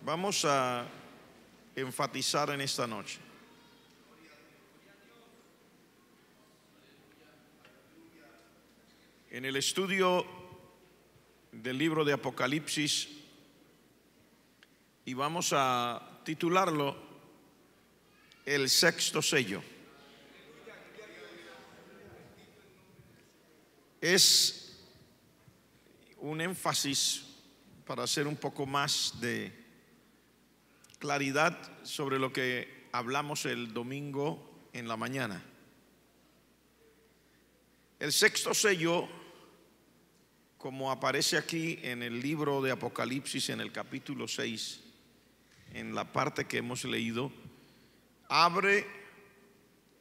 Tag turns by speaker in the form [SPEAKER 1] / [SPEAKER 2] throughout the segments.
[SPEAKER 1] vamos a enfatizar en esta noche. En el estudio del libro de Apocalipsis, y vamos a titularlo El sexto sello. Es un énfasis para hacer un poco más de claridad sobre lo que hablamos el domingo en la mañana. El sexto sello, como aparece aquí en el libro de Apocalipsis en el capítulo 6, en la parte que hemos leído, abre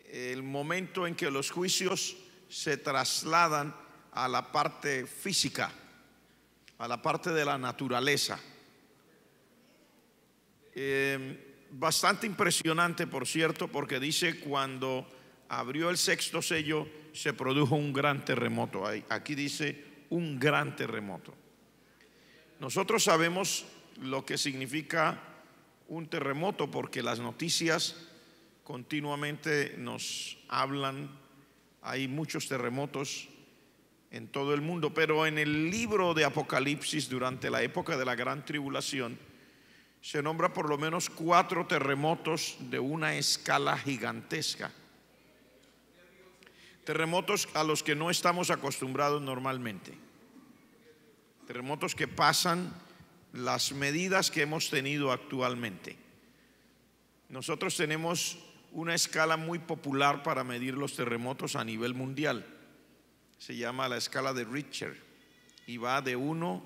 [SPEAKER 1] el momento en que los juicios se trasladan a la parte física, a la parte de la naturaleza. Bastante impresionante, por cierto, porque dice: cuando abrió el sexto sello se produjo un gran terremoto. Aquí dice un gran terremoto. Nosotros sabemos lo que significa un terremoto porque las noticias continuamente nos hablan. Hay muchos terremotos en todo el mundo, pero en el libro de Apocalipsis, durante la época de la gran tribulación, se nombra por lo menos 4 terremotos de una escala gigantesca. Terremotos a los que no estamos acostumbrados normalmente. Terremotos que pasan las medidas que hemos tenido actualmente. Nosotros tenemos una escala muy popular para medir los terremotos a nivel mundial. Se llama la escala de Richter y va de 1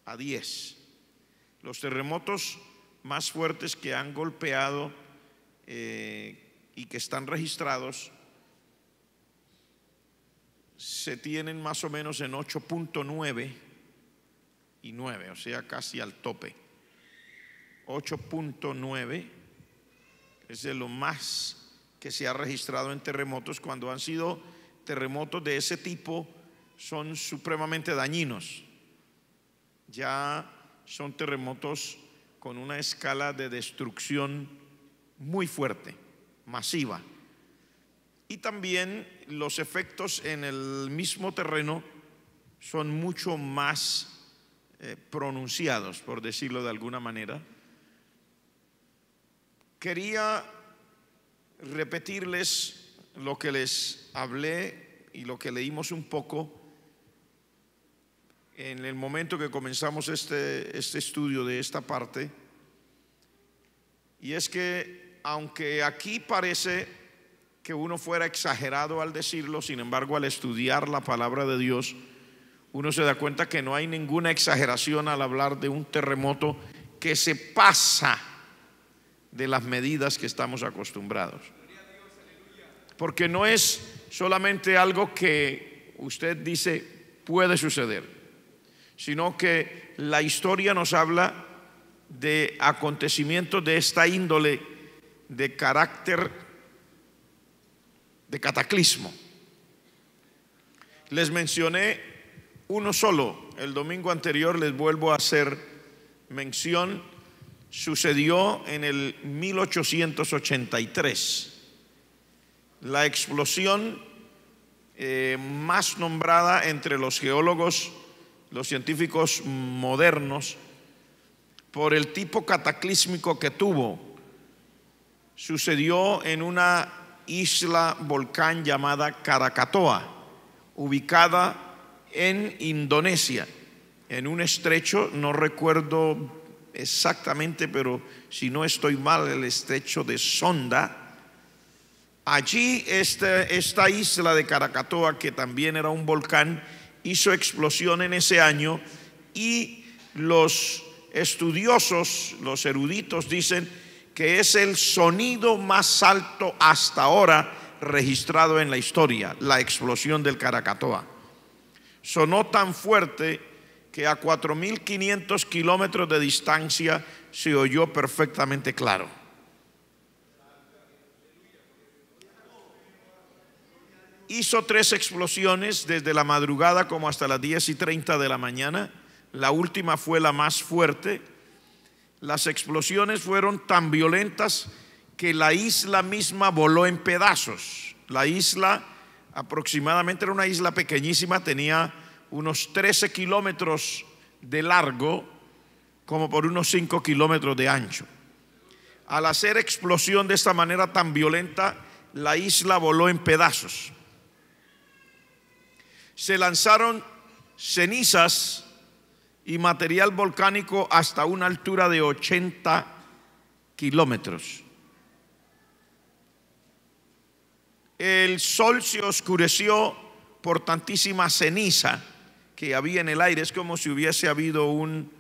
[SPEAKER 1] a 10. Los terremotos más fuertes que han golpeado y que están registrados se tienen más o menos en 8.9 y 9, o sea, casi al tope. 8.9 es de lo más que se ha registrado en terremotos. Cuando han sido terremotos de ese tipo, son supremamente dañinos. Ya son terremotos con una escala de destrucción muy fuerte, masiva. Y también los efectos en el mismo terreno son mucho más pronunciados, por decirlo de alguna manera. Quería repetirles lo que les hablé y lo que leímos un poco en el momento que comenzamos este estudio de esta parte. Y es que aunque aquí parece que uno fuera exagerado al decirlo, sin embargo, al estudiar la palabra de Dios, uno se da cuenta que no hay ninguna exageración al hablar de un terremoto que se pasa de las medidas que estamos acostumbrados. Porque no es solamente algo que usted dice puede suceder, sino que la historia nos habla de acontecimientos de esta índole, de carácter de cataclismo. Les mencioné uno solo el domingo anterior, les vuelvo a hacer mención. Sucedió en el 1883. La explosión más nombrada entre los geólogos, los científicos modernos, por el tipo cataclísmico que tuvo, sucedió en una isla volcán llamada Krakatoa, ubicada en Indonesia, en un estrecho, no recuerdo exactamente, pero si no estoy mal, el estrecho de Sonda. Allí esta isla de Krakatoa, que también era un volcán, hizo explosión en ese año, y los estudiosos, los eruditos, dicen que es el sonido más alto hasta ahora registrado en la historia, la explosión del Krakatoa. Sonó tan fuerte que a 4.500 kilómetros de distancia se oyó perfectamente claro. Hizo 3 explosiones desde la madrugada como hasta las 10:30 de la mañana. La última fue la más fuerte. las explosiones fueron tan violentas que la isla misma voló en pedazos. La isla aproximadamente era una isla pequeñísima, tenía unos 13 kilómetros de largo, como por unos 5 kilómetros de ancho. Al hacer explosión de esta manera tan violenta, la isla voló en pedazos. Se lanzaron cenizas y material volcánico hasta una altura de 80 kilómetros. El sol se oscureció por tantísima ceniza que había en el aire. Es como si hubiese habido un,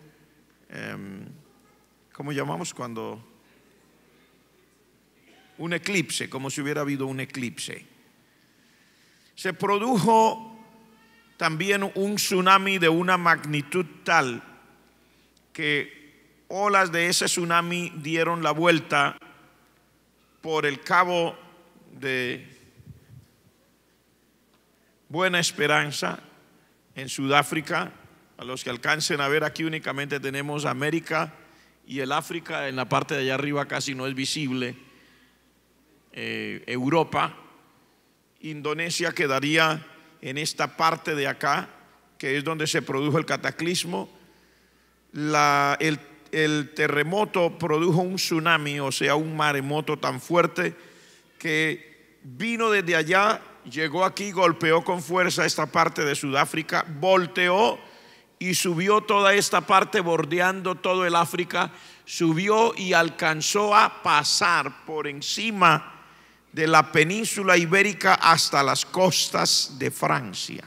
[SPEAKER 1] ¿cómo llamamos cuando? Un eclipse, como si hubiera habido un eclipse. Se produjo también un tsunami de una magnitud tal que olas de ese tsunami dieron la vuelta por el cabo de Buena Esperanza en Sudáfrica. A los que alcancen a ver, aquí únicamente tenemos América y el África, en la parte de allá arriba casi no es visible. Europa, Indonesia quedaría en esta parte de acá, que es donde se produjo el cataclismo. El terremoto produjo un tsunami, o sea, un maremoto tan fuerte que vino desde allá, llegó aquí, golpeó con fuerza esta parte de Sudáfrica, volteó y subió toda esta parte, bordeando todo el África, subió y alcanzó a pasar por encima de la península ibérica hasta las costas de Francia.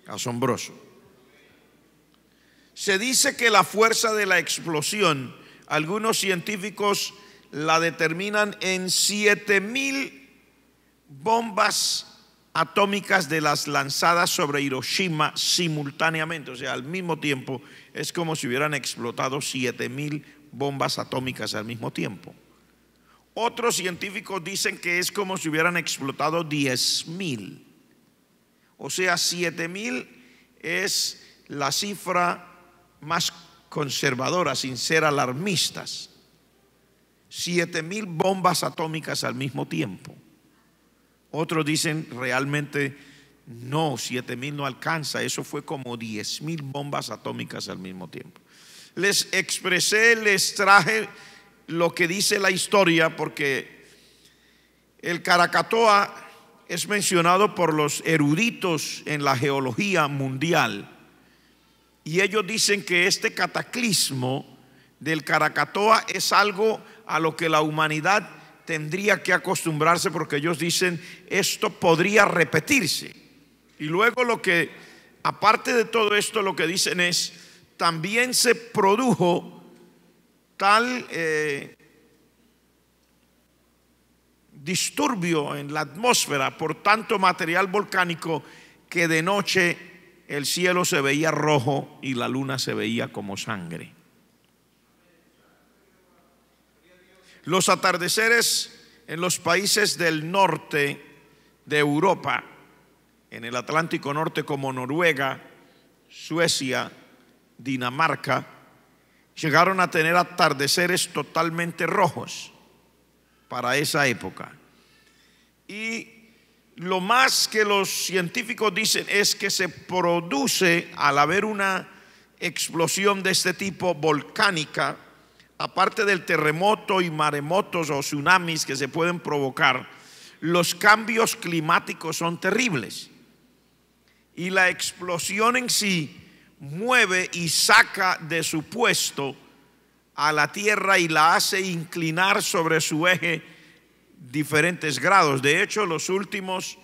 [SPEAKER 1] Asombroso. Se dice que la fuerza de la explosión, algunos científicos la determinan en 7,000 bombas atómicas de las lanzadas sobre Hiroshima simultáneamente, o sea, al mismo tiempo. Es como si hubieran explotado 7,000 bombas atómicas al mismo tiempo. Otros científicos dicen que es como si hubieran explotado 10,000. O sea, 7,000 es la cifra más conservadora, sin ser alarmistas. 7,000 bombas atómicas al mismo tiempo. Otros dicen realmente no, 7,000 no alcanza, eso fue como 10,000 bombas atómicas al mismo tiempo. Les expresé, les traje lo que dice la historia, porque el Krakatoa es mencionado por los eruditos en la geología mundial, y ellos dicen que este cataclismo del Krakatoa es algo a lo que la humanidad tendría que acostumbrarse, porque ellos dicen esto podría repetirse. Y luego lo que, aparte de todo esto, lo que dicen es, también se produjo tal disturbio en la atmósfera por tanto material volcánico que de noche el cielo se veía rojo y la luna se veía como sangre. Los atardeceres en los países del norte de Europa, en el Atlántico Norte, como Noruega, Suecia, Dinamarca, llegaron a tener atardeceres totalmente rojos para esa época. Y lo más que los científicos dicen es que se produce, al haber una explosión de este tipo volcánica, aparte del terremoto y maremotos o tsunamis que se pueden provocar, los cambios climáticos son terribles. Y la explosión en sí mueve y saca de su puesto a la Tierra y la hace inclinar sobre su eje diferentes grados. De hecho, los últimos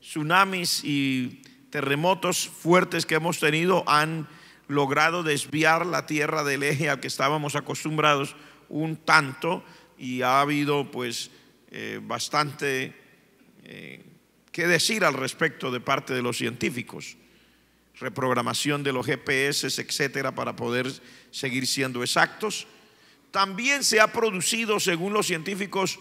[SPEAKER 1] tsunamis y terremotos fuertes que hemos tenido han logrado desviar la Tierra del eje al que estábamos acostumbrados un tanto, y ha habido pues bastante que decir al respecto de parte de los científicos. Reprogramación de los GPS, etcétera, para poder seguir siendo exactos. También se ha producido, según los científicos,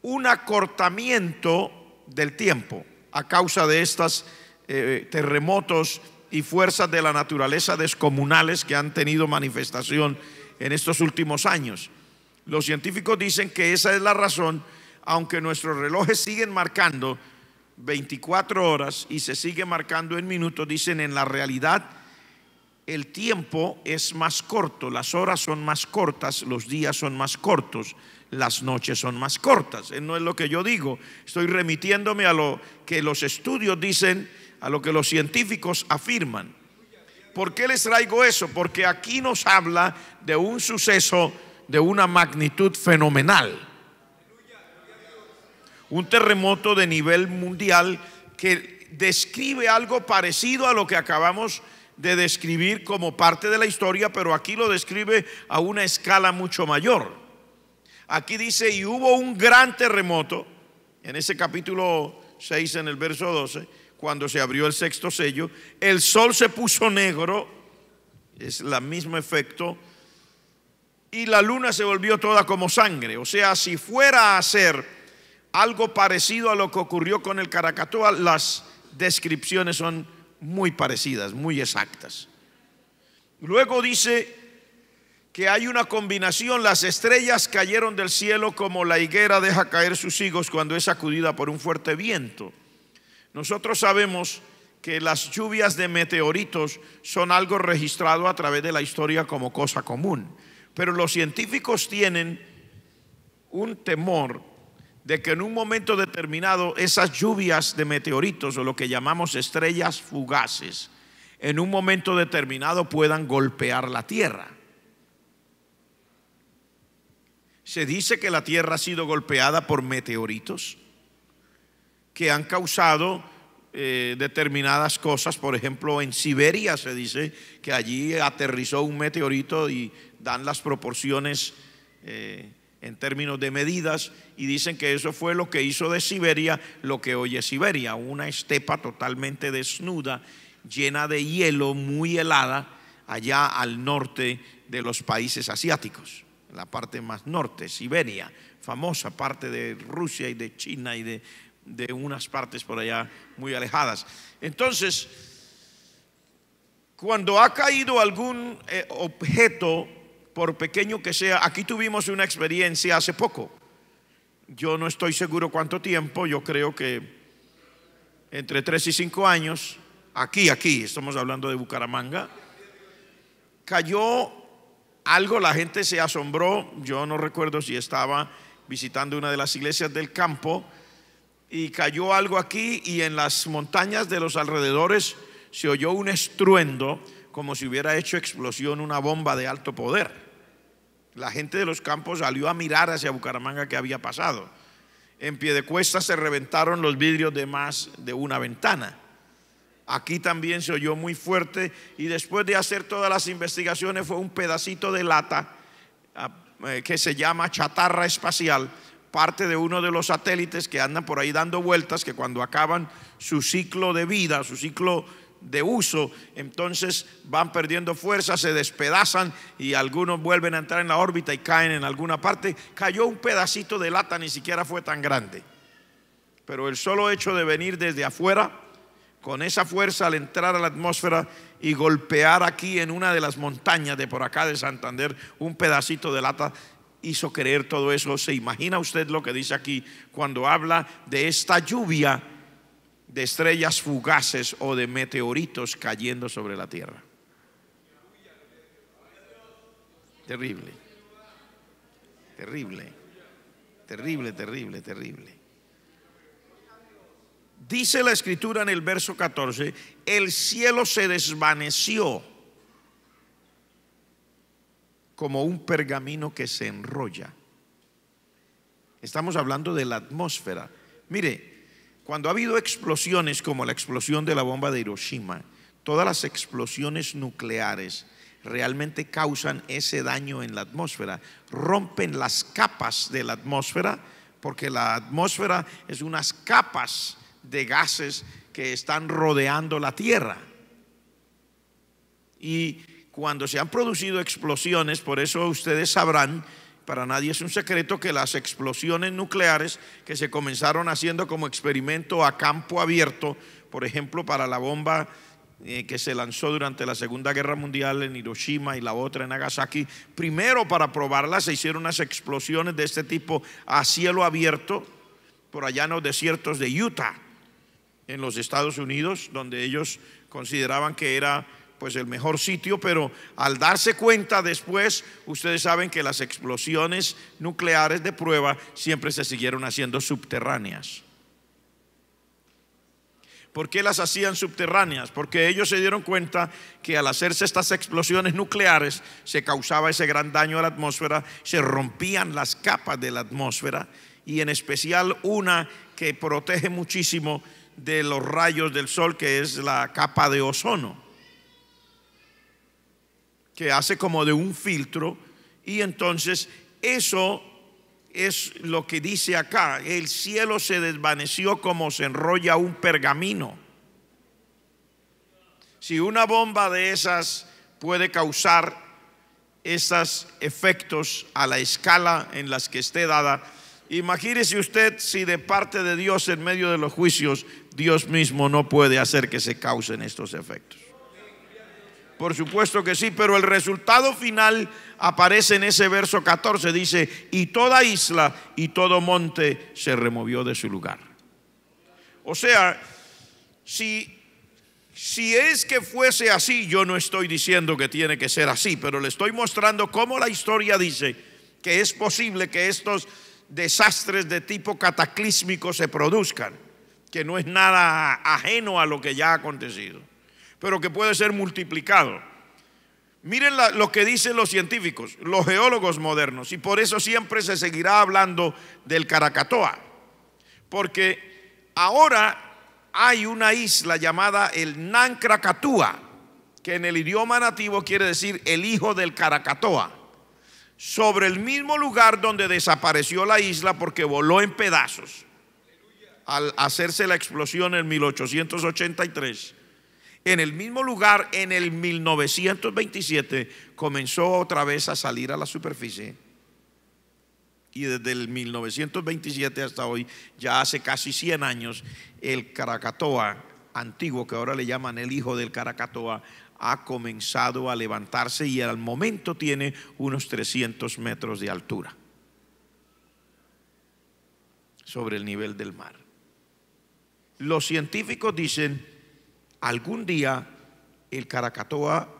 [SPEAKER 1] un acortamiento del tiempo a causa de estos terremotos y fuerzas de la naturaleza descomunales que han tenido manifestación en estos últimos años. Los científicos dicen que esa es la razón, aunque nuestros relojes siguen marcando 24 horas y se sigue marcando en minutos, dicen en la realidad el tiempo es más corto, las horas son más cortas, los días son más cortos, las noches son más cortas. No es lo que yo digo, estoy remitiéndome a lo que los estudios dicen, a lo que los científicos afirman. ¿Por qué les traigo eso? Porque aquí nos habla de un suceso de una magnitud fenomenal, un terremoto de nivel mundial que describe algo parecido a lo que acabamos de describir como parte de la historia, pero aquí lo describe a una escala mucho mayor. Aquí dice: y hubo un gran terremoto, en ese capítulo 6, en el verso 12, cuando se abrió el sexto sello, el sol se puso negro, es el mismo efecto, y la luna se volvió toda como sangre. O sea, si fuera a ser algo parecido a lo que ocurrió con el Krakatoa, las descripciones son muy parecidas, muy exactas. Luego dice que hay una combinación: las estrellas cayeron del cielo como la higuera deja caer sus higos cuando es sacudida por un fuerte viento. Nosotros sabemos que las lluvias de meteoritos son algo registrado a través de la historia como cosa común, pero los científicos tienen un temor de que en un momento determinado esas lluvias de meteoritos, o lo que llamamos estrellas fugaces, en un momento determinado puedan golpear la Tierra. Se dice que la Tierra ha sido golpeada por meteoritos que han causado determinadas cosas. Por ejemplo, en Siberia se dice que allí aterrizó un meteorito, y dan las proporciones en términos de medidas, y dicen que eso fue lo que hizo de Siberia lo que hoy es Siberia, una estepa totalmente desnuda, llena de hielo, muy helada, allá al norte de los países asiáticos, en la parte más norte, Siberia, famosa parte de Rusia y de China y de unas partes por allá muy alejadas. Entonces, cuando ha caído algún objeto, por pequeño que sea, aquí tuvimos una experiencia hace poco, yo no estoy seguro cuánto tiempo, yo creo que entre 3 y 5 años, aquí, estamos hablando de Bucaramanga, cayó algo, la gente se asombró. Yo no recuerdo si estaba visitando una de las iglesias del campo, y cayó algo aquí, y en las montañas de los alrededores se oyó un estruendo como si hubiera hecho explosión una bomba de alto poder. La gente de los campos salió a mirar hacia Bucaramanga qué había pasado. En Piedecuesta se reventaron los vidrios de más de una ventana. Aquí también se oyó muy fuerte, y después de hacer todas las investigaciones fue un pedacito de lata que se llama chatarra espacial, parte de uno de los satélites que andan por ahí dando vueltas, que cuando acaban su ciclo de vida, su ciclo de uso, entonces van perdiendo fuerza, se despedazan, y algunos vuelven a entrar en la órbita y caen en alguna parte. Cayó un pedacito de lata, ni siquiera fue tan grande, pero el solo hecho de venir desde afuera con esa fuerza al entrar a la atmósfera y golpear aquí en una de las montañas de por acá de Santander, un pedacito de lata, hizo creer todo eso. ¿Se imagina usted lo que dice aquí cuando habla de esta lluvia de estrellas fugaces o de meteoritos cayendo sobre la tierra? Terrible, terrible, terrible, terrible, terrible. Dice la escritura en el verso 14: el cielo se desvaneció como un pergamino que se enrolla. Estamos hablando de la atmósfera. Mire, cuando ha habido explosiones como la explosión de la bomba de Hiroshima, todas las explosiones nucleares realmente causan ese daño en la atmósfera, rompen las capas de la atmósfera, porque la atmósfera es unas capas de gases que están rodeando la Tierra. Y cuando se han producido explosiones, por eso ustedes sabrán, para nadie es un secreto, que las explosiones nucleares que se comenzaron haciendo como experimento a campo abierto, por ejemplo para la bomba que se lanzó durante la Segunda Guerra Mundial en Hiroshima y la otra en Nagasaki. Primero, para probarla, se hicieron unas explosiones de este tipo a cielo abierto por allá en los desiertos de Utah, en los Estados Unidos, donde ellos consideraban que era pues el mejor sitio. Pero al darse cuenta después, ustedes saben que las explosiones nucleares de prueba siempre se siguieron haciendo subterráneas. ¿Por qué las hacían subterráneas? Porque ellos se dieron cuenta que al hacerse estas explosiones nucleares se causaba ese gran daño a la atmósfera, se rompían las capas de la atmósfera, y en especial una que protege muchísimo de los rayos del sol, que es la capa de ozono, que hace como de un filtro. Y entonces eso es lo que dice acá: el cielo se desvaneció como se enrolla un pergamino. Si una bomba de esas puede causar esos efectos a la escala en las que esté dada, imagínese usted si de parte de Dios, en medio de los juicios, Dios mismo no puede hacer que se causen estos efectos. Por supuesto que sí, pero el resultado final aparece en ese verso 14. Dice: y toda isla y todo monte se removió de su lugar. O sea, si es que fuese así, yo no estoy diciendo que tiene que ser así, pero le estoy mostrando cómo la historia dice que es posible que estos desastres de tipo cataclísmico se produzcan, que no es nada ajeno a lo que ya ha acontecido, pero que puede ser multiplicado. Miren lo que dicen los científicos, los geólogos modernos, y por eso siempre se seguirá hablando del Krakatoa, porque ahora hay una isla llamada el Nan Krakatoa, que en el idioma nativo quiere decir el hijo del Krakatoa, sobre el mismo lugar donde desapareció la isla porque voló en pedazos al hacerse la explosión en 1883. En el mismo lugar, en el 1927, comenzó otra vez a salir a la superficie. Y desde el 1927 hasta hoy, ya hace casi 100 años, el Krakatoa antiguo, que ahora le llaman el hijo del Krakatoa, ha comenzado a levantarse y al momento tiene unos 300 metros de altura sobre el nivel del mar. Los científicos dicen: algún día el Krakatoa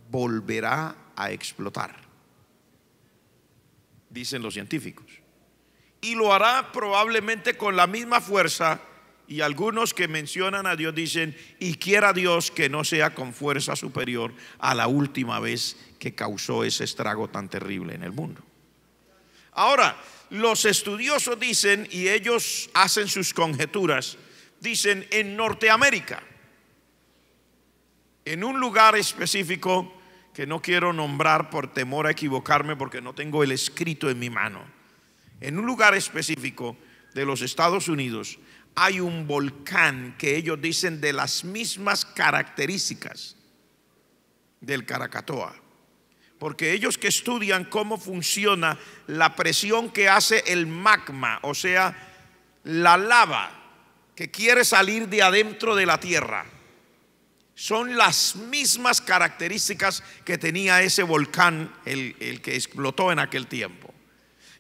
[SPEAKER 1] volverá a explotar, dicen los científicos, y lo hará probablemente con la misma fuerza. Y algunos que mencionan a Dios dicen: y quiera Dios que no sea con fuerza superior a la última vez que causó ese estrago tan terrible en el mundo. Ahora, los estudiosos dicen, y ellos hacen sus conjeturas, dicen: en Norteamérica, en un lugar específico que no quiero nombrar por temor a equivocarme porque no tengo el escrito en mi mano, en un lugar específico de los Estados Unidos, hay un volcán que ellos dicen de las mismas características del Krakatoa, porque ellos que estudian cómo funciona la presión que hace el magma, o sea, la lava que quiere salir de adentro de la tierra, son las mismas características que tenía ese volcán, el que explotó en aquel tiempo.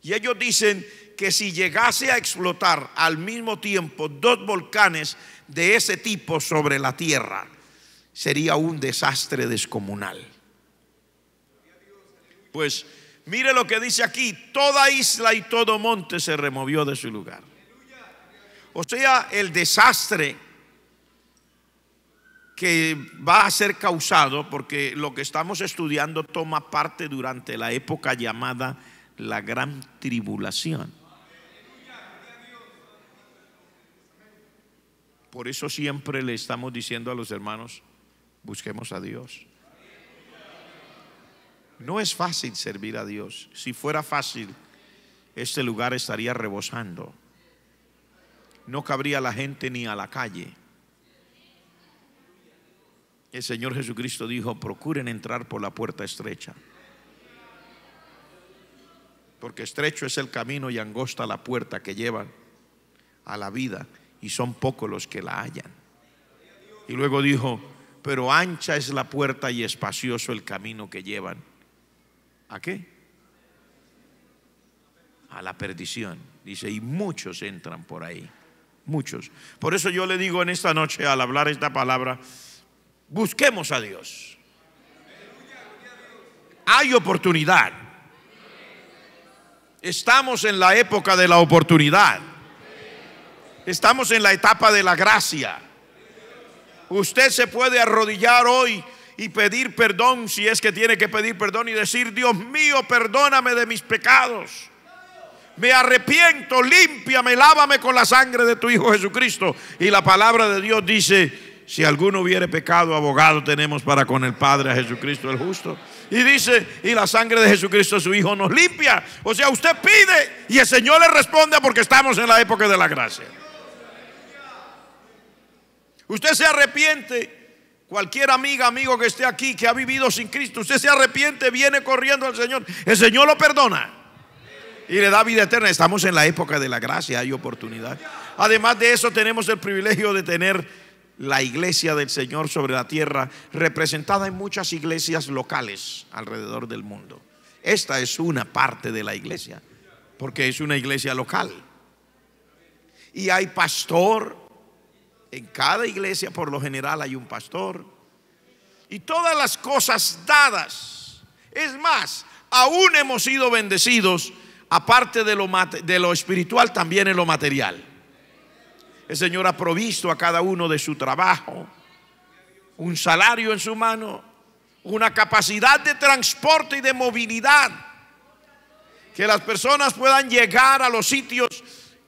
[SPEAKER 1] Y ellos dicen que si llegase a explotar al mismo tiempo dos volcanes de ese tipo sobre la tierra, sería un desastre descomunal. Pues mire lo que dice aquí: toda isla y todo monte se removió de su lugar. O sea, el desastre que va a ser causado, porque lo que estamos estudiando toma parte durante la época llamada la Gran Tribulación. Por eso siempre le estamos diciendo a los hermanos: busquemos a Dios. No es fácil servir a Dios. Si fuera fácil, este lugar estaría rebosando. No cabría la gente ni a la calle. El Señor Jesucristo dijo: procuren entrar por la puerta estrecha, porque estrecho es el camino y angosta la puerta que lleva a la vida, y son pocos los que la hallan. Y luego dijo: pero ancha es la puerta y espacioso el camino que llevan. ¿A qué? A la perdición. Dice, y muchos entran por ahí. Muchos. Por eso yo le digo en esta noche, al hablar esta palabra, busquemos a Dios. Hay oportunidad. Estamos en la época de la oportunidad. Estamos en la etapa de la gracia. Usted se puede arrodillar hoy y pedir perdón, si es que tiene que pedir perdón, y decir: Dios mío, perdóname de mis pecados. Me arrepiento, límpiame, lávame con la sangre de tu Hijo Jesucristo. Y la palabra de Dios dice: si alguno hubiere pecado, abogado tenemos para con el Padre, a Jesucristo el justo. Y dice: y la sangre de Jesucristo su Hijo nos limpia. O sea, usted pide y el Señor le responde, porque estamos en la época de la gracia. Usted se arrepiente. Cualquier amiga, amigo que esté aquí, que ha vivido sin Cristo, usted se arrepiente, viene corriendo al Señor, el Señor lo perdona y le da vida eterna. Estamos en la época de la gracia, hay oportunidad. Además de eso, tenemos el privilegio de tener la iglesia del Señor sobre la tierra, representada en muchas iglesias locales alrededor del mundo. Esta es una parte de la iglesia, porque es una iglesia local. Y hay pastor. En cada iglesia por lo general hay un pastor. Y todas las cosas dadas. Es más, aún hemos sido bendecidos, aparte de lo espiritual, también en lo material. El Señor ha provisto a cada uno de su trabajo, un salario en su mano, una capacidad de transporte y de movilidad, que las personas puedan llegar a los sitios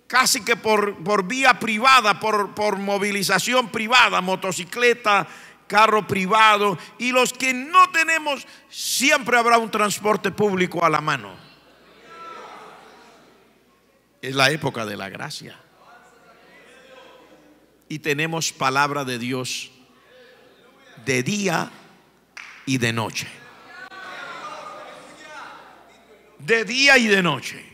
[SPEAKER 1] casi que por vía privada, por movilización privada, motocicleta, carro privado. Y los que no tenemos, siempre habrá un transporte público a la mano. Es la época de la gracia. Y tenemos palabra de Dios de día y de noche. De día y de noche.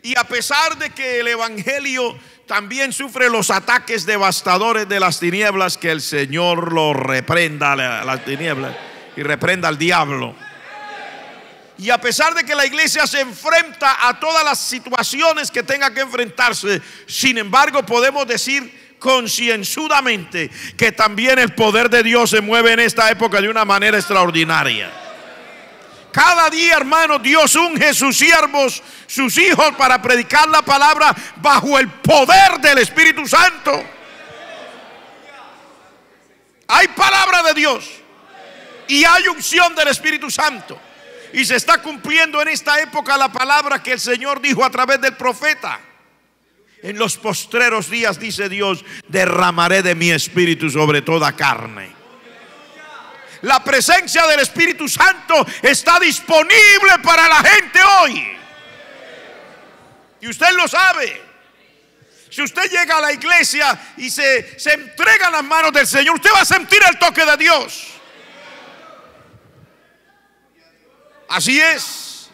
[SPEAKER 1] Y a pesar de que el evangelio también sufre los ataques devastadores de las tinieblas, que el Señor lo reprenda a las tinieblas y reprenda al diablo. Y a pesar de que la iglesia se enfrenta a todas las situaciones que tenga que enfrentarse, sin embargo podemos decir concienzudamente que también el poder de Dios se mueve en esta época de una manera extraordinaria. Cada día, hermano, Dios unge sus siervos, sus hijos, para predicar la palabra bajo el poder del Espíritu Santo. Hay palabra de Dios y hay unción del Espíritu Santo. Y se está cumpliendo en esta época la palabra que el Señor dijo a través del profeta. En los postreros días, dice Dios, derramaré de mi espíritu sobre toda carne. La presencia del Espíritu Santo está disponible para la gente hoy. Y usted lo sabe. Si usted llega a la iglesia y se entrega en las manos del Señor, usted va a sentir el toque de Dios. Así es.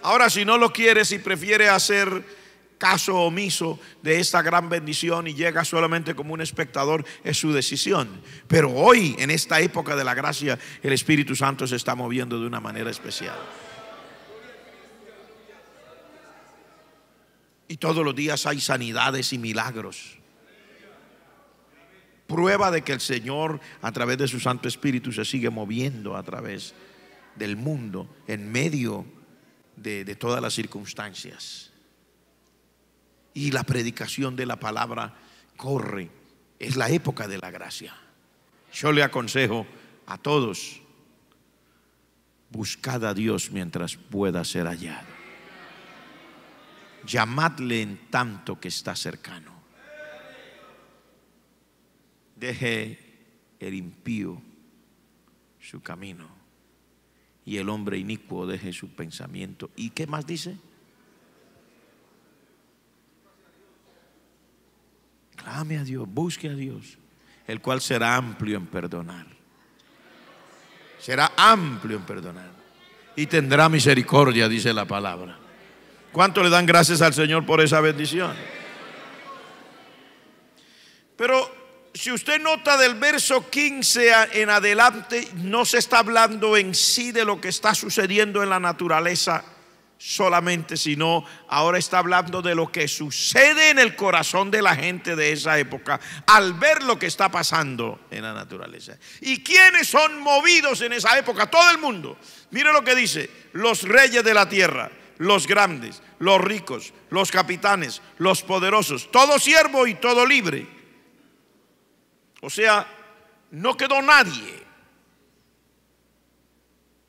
[SPEAKER 1] Ahora, si no lo quiere, si prefiere hacer caso omiso de esta gran bendición y llega solamente como un espectador, es su decisión. Pero hoy, en esta época de la gracia, el Espíritu Santo se está moviendo de una manera especial. Y todos los días hay sanidades y milagros. Prueba de que el Señor, a través de su Santo Espíritu, se sigue moviendo a través del mundo, en medio de todas las circunstancias. Y la predicación de la palabra corre. Es la época de la gracia. Yo le aconsejo a todos: buscad a Dios mientras pueda ser hallado. Llamadle en tanto que está cercano. Deje el impío su camino y el hombre inicuo deje su pensamiento. ¿Y qué más dice? Clame a Dios, busque a Dios, el cual será amplio en perdonar. Será amplio en perdonar y tendrá misericordia, dice la palabra. ¿Cuánto le dan gracias al Señor por esa bendición? Pero si Si usted nota del verso 15 en adelante, no se está hablando en sí de lo que está sucediendo en la naturaleza solamente, sino ahora está hablando de lo que sucede en el corazón de la gente de esa época al ver lo que está pasando en la naturaleza. ¿Y quiénes son movidos en esa época? Todo el mundo. Mire lo que dice: los reyes de la tierra, los grandes, los ricos, los capitanes, los poderosos, todo siervo y todo libre. O sea, no quedó nadie.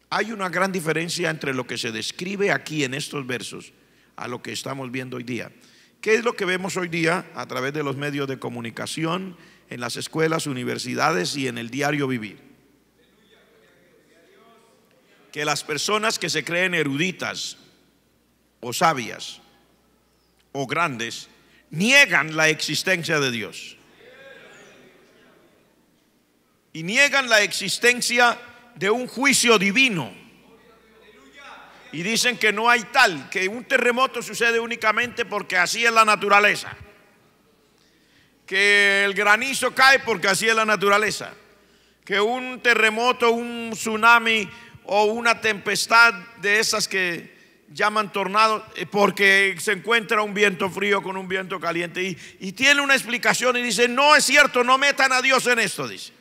[SPEAKER 1] Hay una gran diferencia entre lo que se describe aquí en estos versos a lo que estamos viendo hoy día. ¿Qué es lo que vemos hoy día a través de los medios de comunicación, en las escuelas, universidades y en el diario vivir? Que las personas que se creen eruditas o sabias o grandes niegan la existencia de Dios y niegan la existencia de un juicio divino, y dicen que no hay tal, que un terremoto sucede únicamente porque así es la naturaleza, que el granizo cae porque así es la naturaleza, que un terremoto, un tsunami o una tempestad de esas que llaman tornados porque se encuentra un viento frío con un viento caliente, y tiene una explicación y dice: no es cierto, no metan a Dios en esto, dice.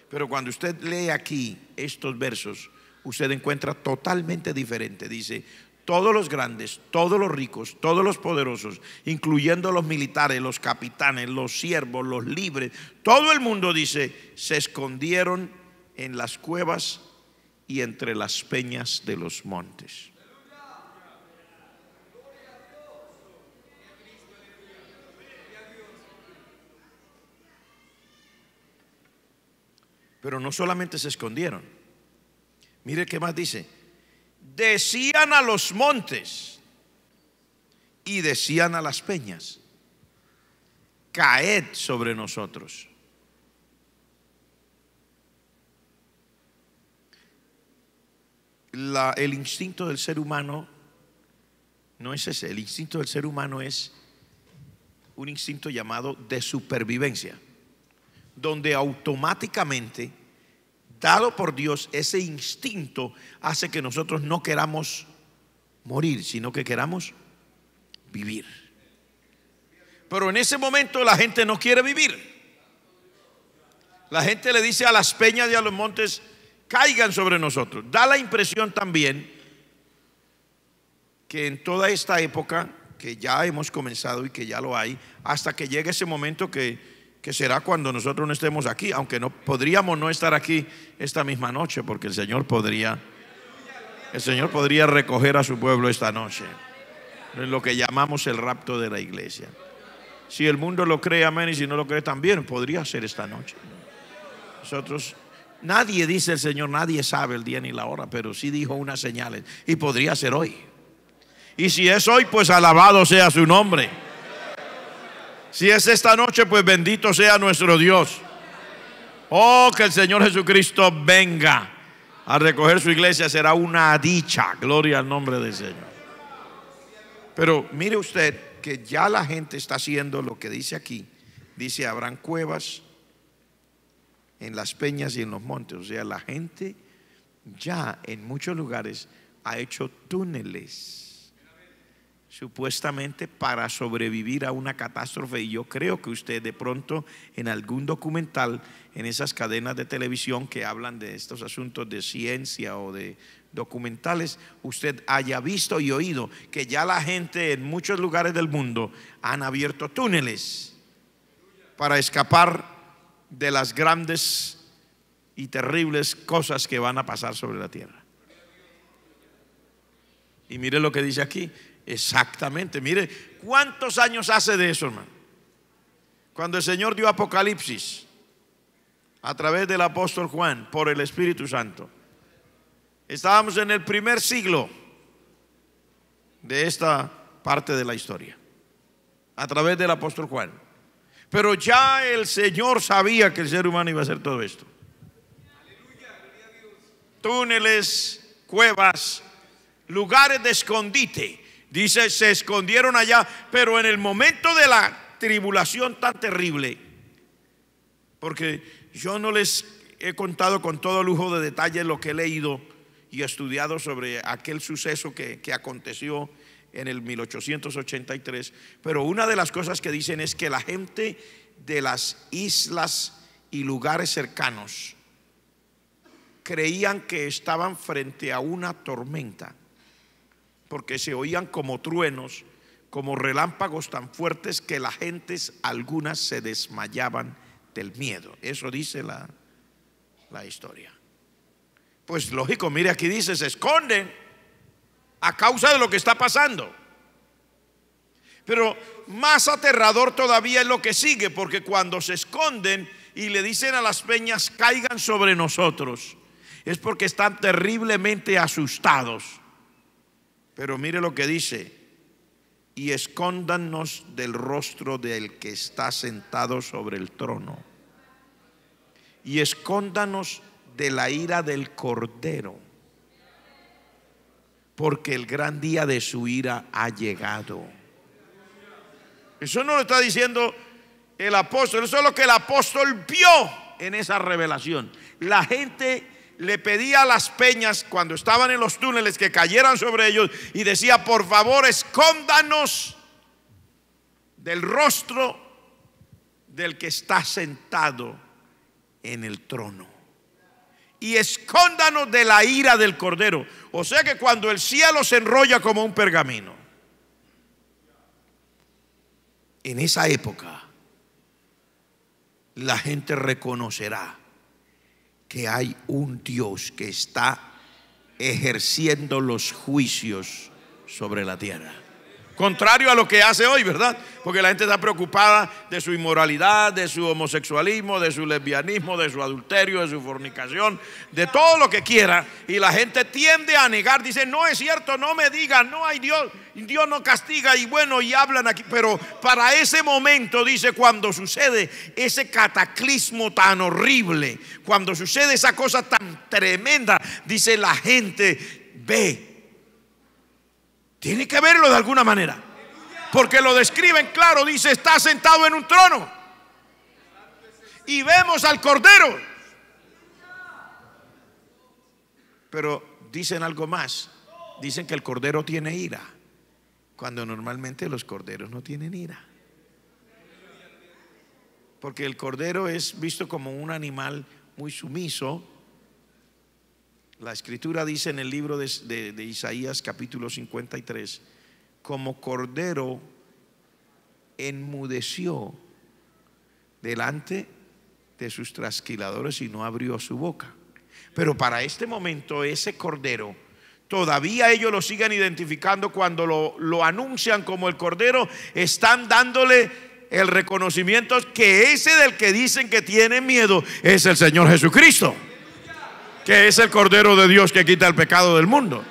[SPEAKER 1] Pero cuando usted lee aquí estos versos, usted encuentra totalmente diferente. Dice: todos los grandes, todos los ricos, todos los poderosos, incluyendo los militares, los capitanes, los siervos, los libres, todo el mundo, dice, se escondieron en las cuevas y entre las peñas de los montes. Pero no solamente se escondieron. Mire qué más dice: decían a los montes y decían a las peñas: caed sobre nosotros. El instinto del ser humano no es ese. El instinto del ser humano es un instinto llamado de supervivencia, donde automáticamente, dado por Dios, ese instinto hace que nosotros no queramos morir, sino que queramos vivir. Pero en ese momento la gente no quiere vivir. La gente le dice a las peñas y a los montes: caigan sobre nosotros. Da la impresión también que en toda esta época que ya hemos comenzado y que ya lo hay, hasta que llegue ese momento que será cuando nosotros no estemos aquí, aunque no podríamos no estar aquí esta misma noche, porque el Señor podría recoger a su pueblo esta noche, en lo que llamamos el rapto de la iglesia. Si el mundo lo cree, amén, y si no lo cree también, podría ser esta noche. Nosotros, nadie, dice el Señor, nadie sabe el día ni la hora, pero sí dijo unas señales, y podría ser hoy. Y si es hoy, pues alabado sea su nombre. Si es esta noche, pues bendito sea nuestro Dios. Oh, que el Señor Jesucristo venga a recoger su iglesia, será una dicha. Gloria al nombre del Señor. Pero mire usted que ya la gente está haciendo lo que dice aquí. Dice: habrán cuevas en las peñas y en los montes. O sea, la gente ya en muchos lugares ha hecho túneles, supuestamente para sobrevivir a una catástrofe. Y yo creo que usted de pronto en algún documental, en esas cadenas de televisión que hablan de estos asuntos de ciencia o de documentales, usted haya visto y oído que ya la gente en muchos lugares del mundo han abierto túneles para escapar de las grandes y terribles cosas que van a pasar sobre la tierra. Y mire lo que dice aquí. Exactamente, mire cuántos años hace de eso, hermano. Cuando el Señor dio Apocalipsis a través del apóstol Juan por el Espíritu Santo, estábamos en el primer siglo de esta parte de la historia, a través del apóstol Juan. Pero ya el Señor sabía que el ser humano iba a hacer todo esto. Túneles, cuevas, lugares de escondite. Dice: se escondieron allá. Pero en el momento de la tribulación tan terrible, porque yo no les he contado con todo lujo de detalle lo que he leído y estudiado sobre aquel suceso que aconteció en el 1883, pero una de las cosas que dicen es que la gente de las islas y lugares cercanos creían que estaban frente a una tormenta, porque se oían como truenos, como relámpagos tan fuertes que las gentes algunas se desmayaban del miedo. Eso dice la historia. Pues lógico, mire, aquí dice, se esconden a causa de lo que está pasando. Pero más aterrador todavía es lo que sigue, porque cuando se esconden y le dicen a las peñas caigan sobre nosotros, es porque están terriblemente asustados. Pero mire lo que dice: y escóndanos del rostro del que está sentado sobre el trono, y escóndanos de la ira del Cordero, porque el gran día de su ira ha llegado. Eso no lo está diciendo el apóstol, eso es lo que el apóstol vio en esa revelación. La gente le pedía a las peñas cuando estaban en los túneles que cayeran sobre ellos y decía: por favor, escóndanos del rostro del que está sentado en el trono, y escóndanos de la ira del Cordero. O sea que cuando el cielo se enrolla como un pergamino, en esa época la gente reconocerá que hay un Dios que está ejerciendo los juicios sobre la tierra. Contrario a lo que hace hoy, ¿verdad? Porque la gente está preocupada de su inmoralidad, de su homosexualismo, de su lesbianismo, de su adulterio, de su fornicación, de todo lo que quiera. Y la gente tiende a negar, dice: no es cierto, no me digan, no hay Dios, Dios no castiga. Y bueno, y hablan aquí. Pero para ese momento, dice, cuando sucede ese cataclismo tan horrible, cuando sucede esa cosa tan tremenda, dice, la gente ve. Tiene que verlo de alguna manera, porque lo describen claro. Dice: está sentado en un trono y vemos al Cordero. Pero dicen algo más. Dicen que el Cordero tiene ira, cuando normalmente los corderos no tienen ira, porque el Cordero es visto como un animal muy sumiso. La escritura dice en el libro de Isaías capítulo 53: como cordero enmudeció delante de sus trasquiladores y no abrió su boca. Pero para este momento ese cordero, todavía ellos lo siguen identificando. Cuando lo anuncian como el Cordero, están dándole el reconocimiento que ese del que dicen que tiene miedo es el Señor Jesucristo, que es el Cordero de Dios que quita el pecado del mundo.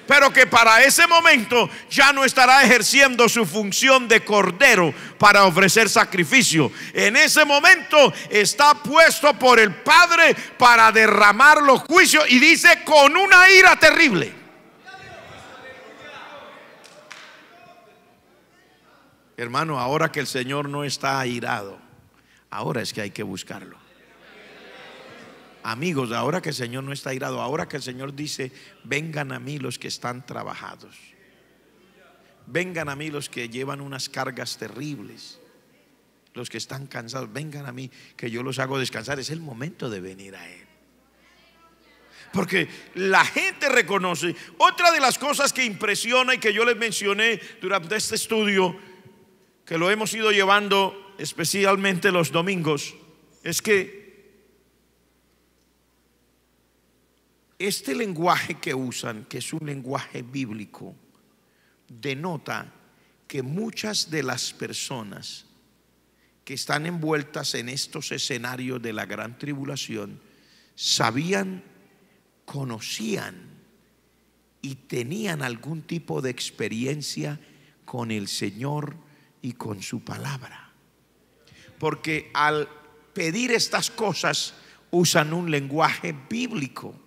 [SPEAKER 1] Pero que para ese momento ya no estará ejerciendo su función de Cordero para ofrecer sacrificio. En ese momento está puesto por el Padre para derramar los juicios, y dice con una ira terrible. Hermano, ahora que el Señor no está airado, ahora es que hay que buscarlo. Amigos, ahora que el Señor no está airado, ahora que el Señor dice: vengan a mí los que están trabajados, vengan a mí los que llevan unas cargas terribles, los que están cansados, vengan a mí que yo los hago descansar. Es el momento de venir a Él, porque la gente reconoce. Otra de las cosas que impresiona y que yo les mencioné durante este estudio, que lo hemos ido llevando especialmente los domingos, es que este lenguaje que usan, que es un lenguaje bíblico, denota que muchas de las personas que están envueltas en estos escenarios de la gran tribulación sabían, conocían y tenían algún tipo de experiencia con el Señor y con su palabra, porque al pedir estas cosas usan un lenguaje bíblico.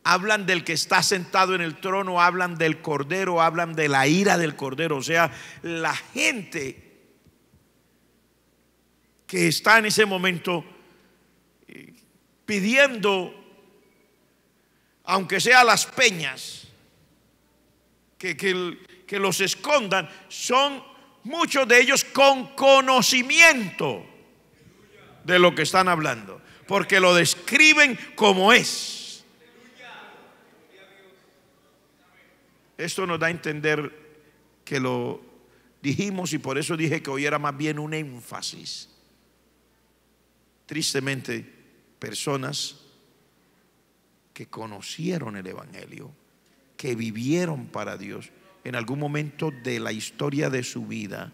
[SPEAKER 1] Hablan del que está sentado en el trono, hablan del Cordero, hablan de la ira del Cordero. O sea, la gente que está en ese momento pidiendo, aunque sea las peñas, que los escondan, son muchos de ellos con conocimiento de lo que están hablando, porque lo describen como es. Esto nos da a entender que lo dijimos, y por eso dije que hoy era más bien un énfasis. Tristemente, personas que conocieron el Evangelio, que vivieron para Dios, en algún momento de la historia de su vida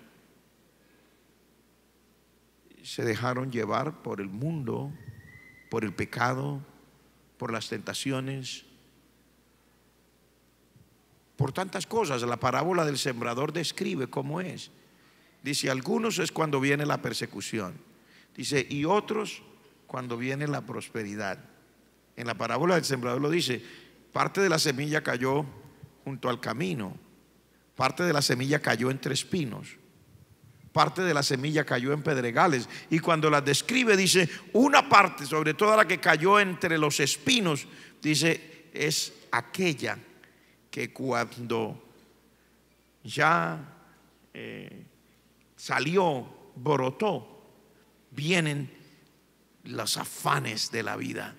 [SPEAKER 1] se dejaron llevar por el mundo, por el pecado, por las tentaciones, por tantas cosas. La parábola del sembrador describe cómo es. Dice, algunos es cuando viene la persecución. Dice, y otros cuando viene la prosperidad. En la parábola del sembrador lo dice, parte de la semilla cayó junto al camino, parte de la semilla cayó entre espinos, parte de la semilla cayó en pedregales. Y cuando la describe dice, una parte, sobre todo la que cayó entre los espinos, dice, es aquella que cuando ya salió, brotó, vienen los afanes de la vida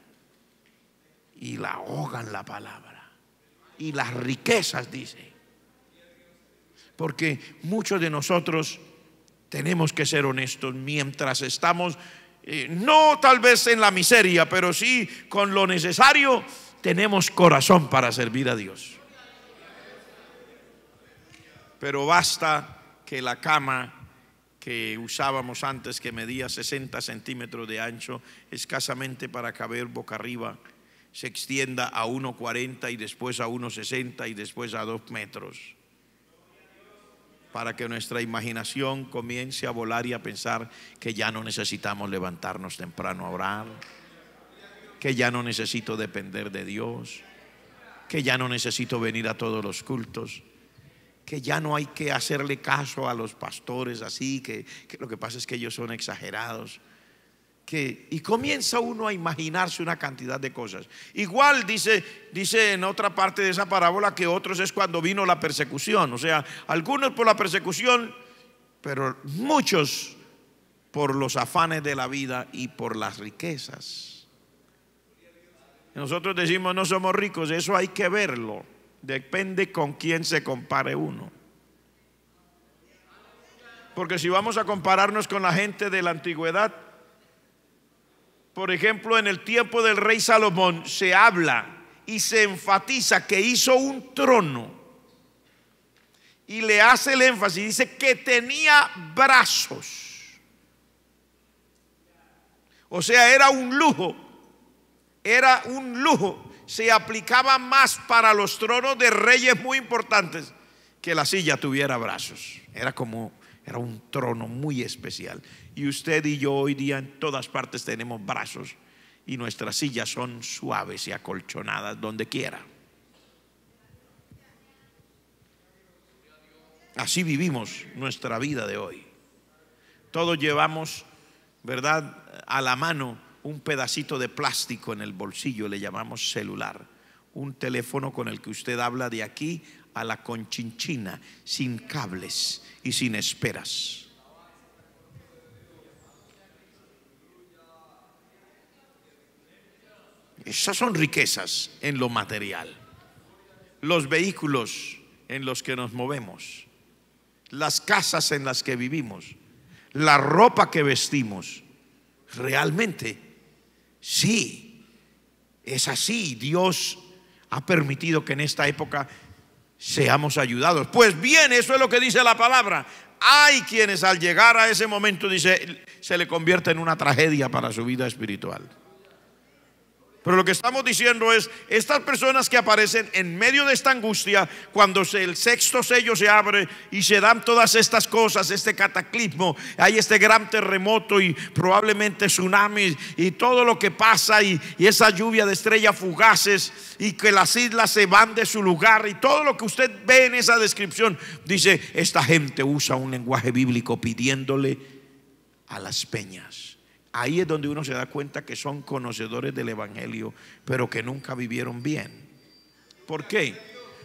[SPEAKER 1] y la ahogan la palabra y las riquezas, dice. Porque muchos de nosotros tenemos que ser honestos mientras estamos, no tal vez en la miseria, pero sí con lo necesario, tenemos corazón para servir a Dios. Pero basta que la cama que usábamos antes, que medía 60 centímetros de ancho, escasamente para caber boca arriba, se extienda a 1,40 y después a 1,60 y después a 2 metros, para que nuestra imaginación comience a volar y a pensar que ya no necesitamos levantarnos temprano a orar, que ya no necesito depender de Dios, que ya no necesito venir a todos los cultos, que ya no hay que hacerle caso a los pastores así, que lo que pasa es que ellos son exagerados, y comienza uno a imaginarse una cantidad de cosas. Igual dice en otra parte de esa parábola que otros es cuando vino la persecución, o sea, algunos por la persecución, pero muchos por los afanes de la vida y por las riquezas. Nosotros decimos no somos ricos, eso hay que verlo. Depende con quién se compare uno. Porque si vamos a compararnos con la gente de la antigüedad, por ejemplo, en el tiempo del rey Salomón se habla y se enfatiza que hizo un trono, y le hace el énfasis, dice que tenía brazos. O sea, era un lujo, se aplicaba más para los tronos de reyes muy importantes que la silla tuviera brazos. Era un trono muy especial. Y usted y yo hoy día en todas partes tenemos brazos y nuestras sillas son suaves y acolchonadas donde quiera. Así vivimos nuestra vida de hoy. Todos llevamos, ¿verdad?, a la mano un pedacito de plástico en el bolsillo, le llamamos celular, un teléfono con el que usted habla de aquí a la Conchinchina, sin cables y sin esperas. Esas son riquezas en lo material. Los vehículos en los que nos movemos, las casas en las que vivimos, la ropa que vestimos, realmente sí, es así. Dios ha permitido que en esta época seamos ayudados. Pues bien, eso es lo que dice la palabra. Hay quienes al llegar a ese momento, dice, se le convierte en una tragedia para su vida espiritual. Pero lo que estamos diciendo es, estas personas que aparecen en medio de esta angustia, cuando el sexto sello se abre y se dan todas estas cosas, este cataclismo, hay este gran terremoto y probablemente tsunamis y todo lo que pasa, y esa lluvia de estrellas fugaces, y que las islas se van de su lugar, y todo lo que usted ve en esa descripción, dice, esta gente usa un lenguaje bíblico pidiéndole a las peñas. Ahí es donde uno se da cuenta que son conocedores del evangelio, pero que nunca vivieron bien. ¿Por qué?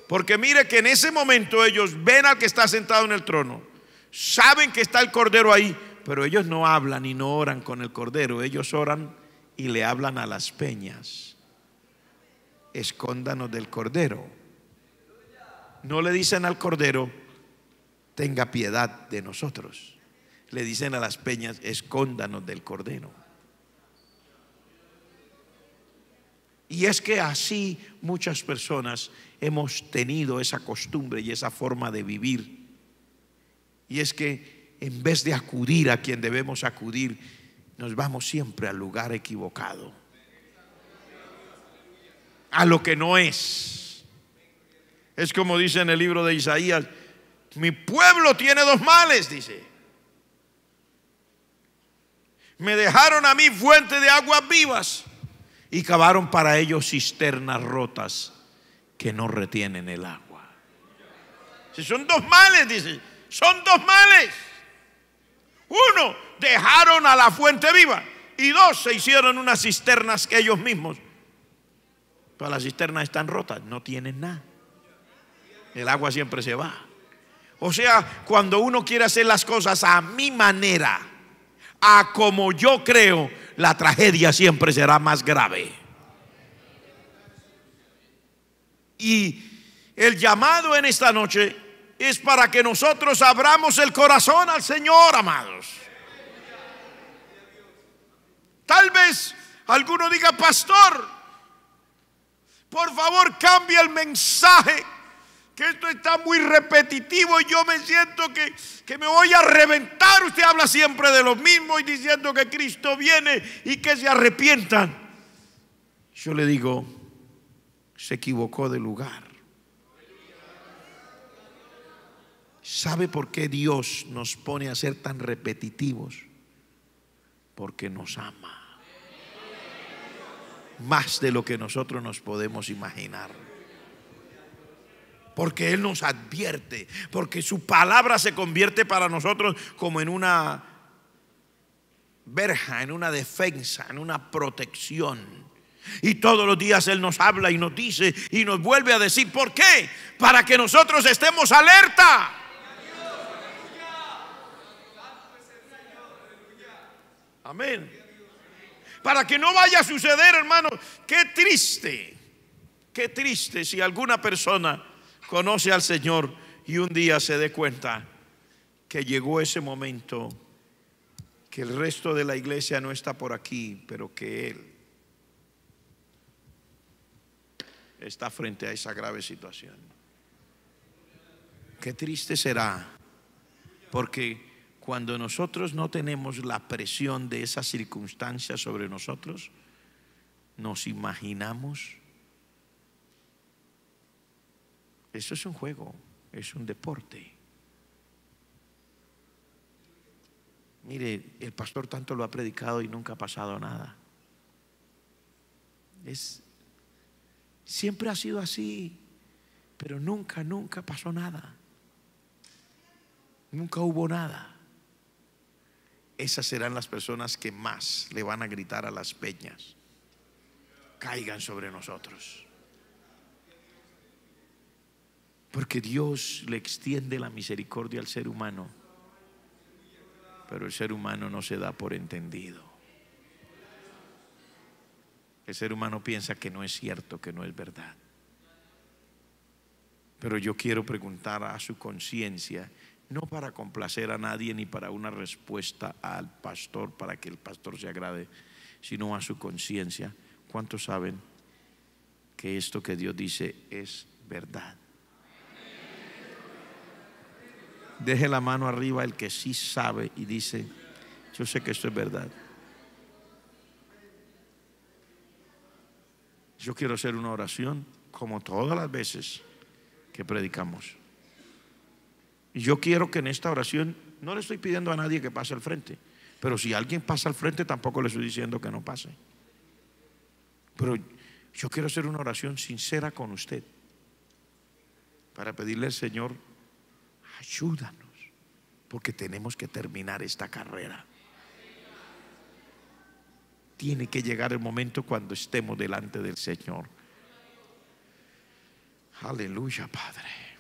[SPEAKER 1] Porque mire que en ese momento ellos ven al que está sentado en el trono, saben que está el Cordero ahí, pero ellos no hablan y no oran con el Cordero. Ellos oran y le hablan a las peñas: escóndanos del Cordero. No le dicen al Cordero: tenga piedad de nosotros. Le dicen a las peñas: escóndanos del Cordero. Y es que así muchas personas hemos tenido esa costumbre y esa forma de vivir. Y es que en vez de acudir a quien debemos acudir, nos vamos siempre al lugar equivocado, a lo que no es. Es como dice en el libro de Isaías: mi pueblo tiene dos males, dice. Me dejaron a mí fuente de aguas vivas y cavaron para ellos cisternas rotas que no retienen el agua. Si son dos males, dice, son dos males. Uno, dejaron a la fuente viva, y dos, se hicieron unas cisternas que ellos mismos. Pero las cisternas están rotas, no tienen nada. El agua siempre se va. O sea, cuando uno quiere hacer las cosas a mi manera, a como yo creo, la tragedia siempre será más grave. Y el llamado en esta noche es para que nosotros abramos el corazón al Señor, amados. Tal vez alguno diga: pastor, por favor cambie el mensaje, que esto está muy repetitivo y yo me siento que me voy a reventar. Usted habla siempre de lo mismo y diciendo que Cristo viene y que se arrepientan. Yo le digo: se equivocó de lugar. ¿Sabe por qué Dios nos pone a ser tan repetitivos? Porque nos ama más de lo que nosotros nos podemos imaginar. Porque Él nos advierte, porque su palabra se convierte para nosotros como en una verja, en una defensa, en una protección. Y todos los días Él nos habla y nos dice y nos vuelve a decir. ¿Por qué? Para que nosotros estemos alerta. Amén. Para que no vaya a suceder, hermano. Qué triste si alguna persona conoce al Señor y un día se dé cuenta que llegó ese momento, que el resto de la iglesia no está por aquí, pero que Él está frente a esa grave situación. Qué triste será, porque cuando nosotros no tenemos la presión de esas circunstancias sobre nosotros, nos imaginamos. Eso es un juego, es un deporte. Mire, el pastor tanto lo ha predicado y nunca ha pasado nada. Siempre ha sido así, pero nunca pasó nada. Nunca hubo nada. Esas serán las personas que más le van a gritar a las peñas: caigan sobre nosotros. Porque Dios le extiende la misericordia al ser humano, pero el ser humano no se da por entendido. El ser humano piensa que no es cierto, que no es verdad. Pero yo quiero preguntar a su conciencia, no para complacer a nadie ni para una respuesta al pastor, para que el pastor se agrade, sino a su conciencia. ¿Cuántos saben que esto que Dios dice es verdad? Deje la mano arriba el que sí sabe y dice: yo sé que esto es verdad. Yo quiero hacer una oración como todas las veces que predicamos. Y yo quiero que en esta oración, no le estoy pidiendo a nadie que pase al frente, pero si alguien pasa al frente tampoco le estoy diciendo que no pase. Pero yo quiero hacer una oración sincera con usted para pedirle al Señor: ayúdanos, porque tenemos que terminar esta carrera. tiene que llegar el momento cuando estemos delante del Señor. Aleluya, Padre.